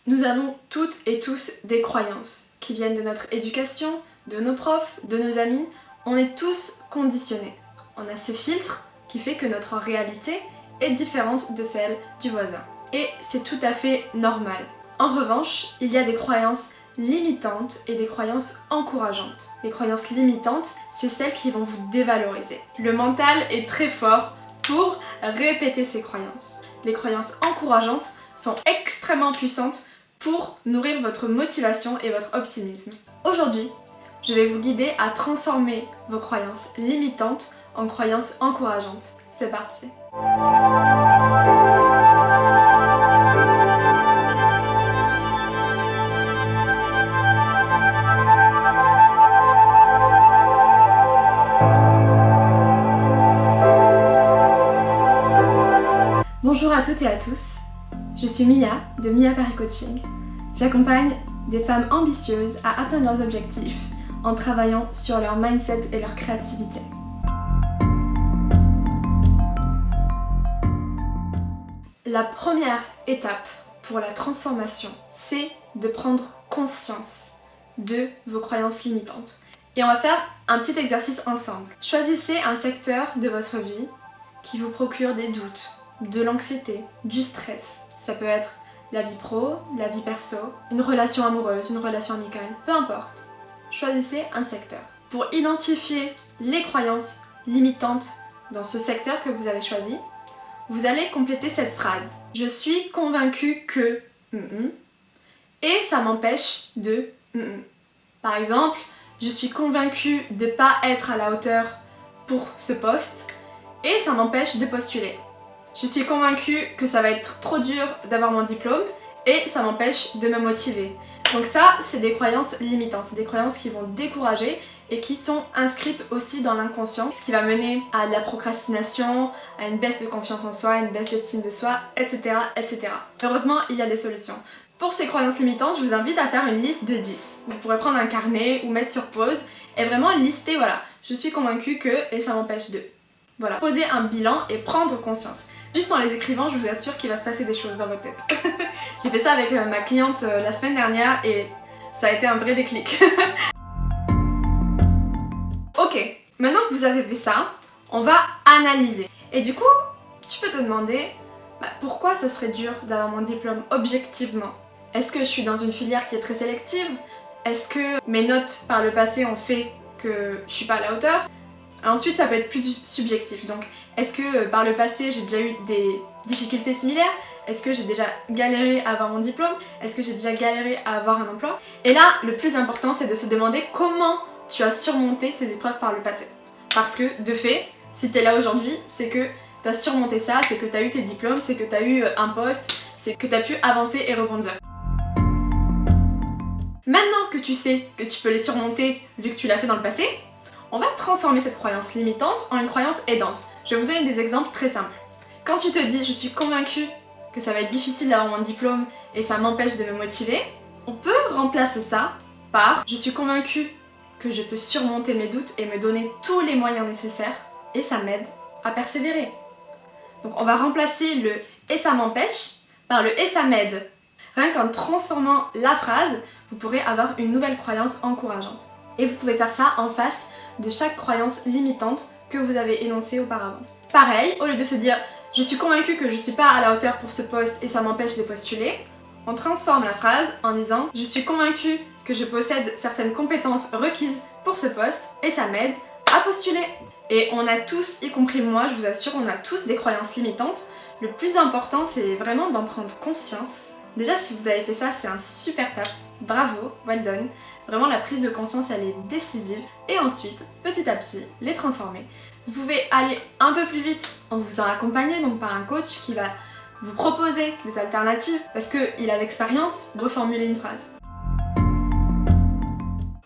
Nous avons toutes et tous des croyances qui viennent de notre éducation, de nos profs, de nos amis. On est tous conditionnés. On a ce filtre qui fait que notre réalité est différente de celle du voisin. Et c'est tout à fait normal. En revanche, il y a des croyances limitantes et des croyances encourageantes. Les croyances limitantes, c'est celles qui vont vous dévaloriser. Le mental est très fort pour répéter ces croyances. Les croyances encourageantes sont extrêmement puissantes pour nourrir votre motivation et votre optimisme. Aujourd'hui, je vais vous guider à transformer vos croyances limitantes en croyances encourageantes. C'est parti! Bonjour à toutes et à tous, je suis Mia de Mia Paris Coaching. J'accompagne des femmes ambitieuses à atteindre leurs objectifs en travaillant sur leur mindset et leur créativité. La première étape pour la transformation, c'est de prendre conscience de vos croyances limitantes. Et on va faire un petit exercice ensemble. Choisissez un secteur de votre vie qui vous procure des doutes, de l'anxiété, du stress. Ça peut être la vie pro, la vie perso, une relation amoureuse, une relation amicale, peu importe. Choisissez un secteur. Pour identifier les croyances limitantes dans ce secteur que vous avez choisi, vous allez compléter cette phrase. Je suis convaincue que... et ça m'empêche de... Par exemple, je suis convaincue de ne pas être à la hauteur pour ce poste et ça m'empêche de postuler. Je suis convaincue que ça va être trop dur d'avoir mon diplôme et ça m'empêche de me motiver. Donc ça, c'est des croyances limitantes, c'est des croyances qui vont décourager et qui sont inscrites aussi dans l'inconscient, ce qui va mener à de la procrastination, à une baisse de confiance en soi, à une baisse d'estime de soi, etc., etc. Heureusement, il y a des solutions. Pour ces croyances limitantes, je vous invite à faire une liste de 10. Vous pourrez prendre un carnet ou mettre sur pause et vraiment lister, voilà, je suis convaincue que et ça m'empêche de... Voilà, poser un bilan et prendre conscience. Juste en les écrivant, je vous assure qu'il va se passer des choses dans votre tête. J'ai fait ça avec ma cliente la semaine dernière et ça a été un vrai déclic. Ok, maintenant que vous avez fait ça, on va analyser. Et du coup, tu peux te demander pourquoi ça serait dur d'avoir mon diplôme objectivement. Est-ce que je suis dans une filière qui est très sélective? Est-ce que mes notes par le passé ont fait que je suis pas à la hauteur? Ensuite, ça peut être plus subjectif. Donc, est-ce que par le passé, j'ai déjà eu des difficultés similaires? Est-ce que j'ai déjà galéré à avoir mon diplôme? Est-ce que j'ai déjà galéré à avoir un emploi? Et là, le plus important, c'est de se demander comment tu as surmonté ces épreuves par le passé. Parce que, de fait, si t'es là aujourd'hui, c'est que t'as surmonté ça, c'est que t'as eu tes diplômes, c'est que t'as eu un poste, c'est que t'as pu avancer et rebondir. Maintenant que tu sais que tu peux les surmonter vu que tu l'as fait dans le passé, on va transformer cette croyance limitante en une croyance aidante. Je vais vous donner des exemples très simples. Quand tu te dis « je suis convaincue que ça va être difficile d'avoir mon diplôme et ça m'empêche de me motiver », on peut remplacer ça par « je suis convaincue que je peux surmonter mes doutes et me donner tous les moyens nécessaires et ça m'aide à persévérer ». Donc on va remplacer le « et ça m'empêche » par le « et ça m'aide ». Rien qu'en transformant la phrase, vous pourrez avoir une nouvelle croyance encourageante. Et vous pouvez faire ça en face de chaque croyance limitante que vous avez énoncée auparavant. Pareil, au lieu de se dire « je suis convaincue que je suis pas à la hauteur pour ce poste et ça m'empêche de postuler », on transforme la phrase en disant « je suis convaincue que je possède certaines compétences requises pour ce poste et ça m'aide à postuler ». Et on a tous, y compris moi, je vous assure, on a tous des croyances limitantes. Le plus important, c'est vraiment d'en prendre conscience. Déjà, si vous avez fait ça, c'est un super taf. Bravo, well done. Vraiment, la prise de conscience, elle est décisive. Et ensuite, petit à petit, les transformer. Vous pouvez aller un peu plus vite en vous en accompagnant, donc par un coach qui va vous proposer des alternatives parce qu'il a l'expérience de reformuler une phrase.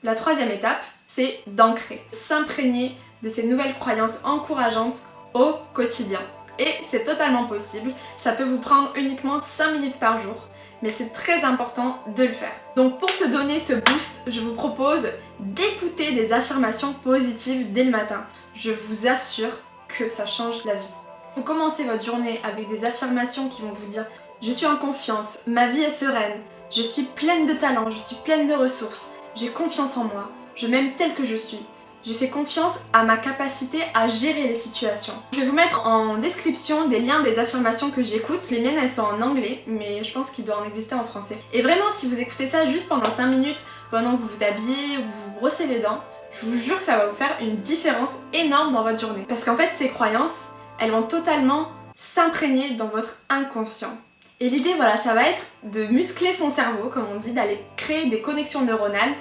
La troisième étape, c'est d'ancrer, s'imprégner de ces nouvelles croyances encourageantes au quotidien. Et c'est totalement possible, ça peut vous prendre uniquement 5 minutes par jour. Mais c'est très important de le faire. Donc pour se donner ce boost, je vous propose d'écouter des affirmations positives dès le matin. Je vous assure que ça change la vie. Vous commencez votre journée avec des affirmations qui vont vous dire « Je suis en confiance, ma vie est sereine, Je suis pleine de talent, je suis pleine de ressources. J'ai confiance en moi. Je m'aime telle que je suis. Je fais confiance à ma capacité à gérer les situations. Je vais vous mettre en description des liens des affirmations que j'écoute. Les miennes elles sont en anglais, mais je pense qu'il doit en exister en français. Et vraiment, si vous écoutez ça juste pendant 5 minutes, pendant que vous vous habillez ou vous brossez les dents, je vous jure que ça va vous faire une différence énorme dans votre journée. Parce qu'en fait, ces croyances, elles vont totalement s'imprégner dans votre inconscient. Et l'idée, voilà, ça va être de muscler son cerveau, comme on dit, d'aller créer des connexions neuronales,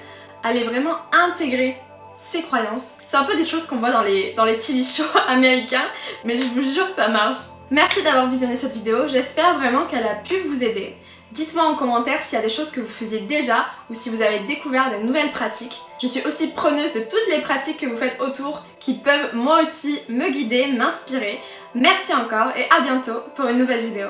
aller vraiment intégrer ses croyances. C'est un peu des choses qu'on voit dans les TV shows américains, mais je vous jure que ça marche. Merci d'avoir visionné cette vidéo, j'espère vraiment qu'elle a pu vous aider. Dites-moi en commentaire s'il y a des choses que vous faisiez déjà ou si vous avez découvert de nouvelles pratiques. Je suis aussi preneuse de toutes les pratiques que vous faites autour qui peuvent moi aussi me guider, m'inspirer. Merci encore et à bientôt pour une nouvelle vidéo.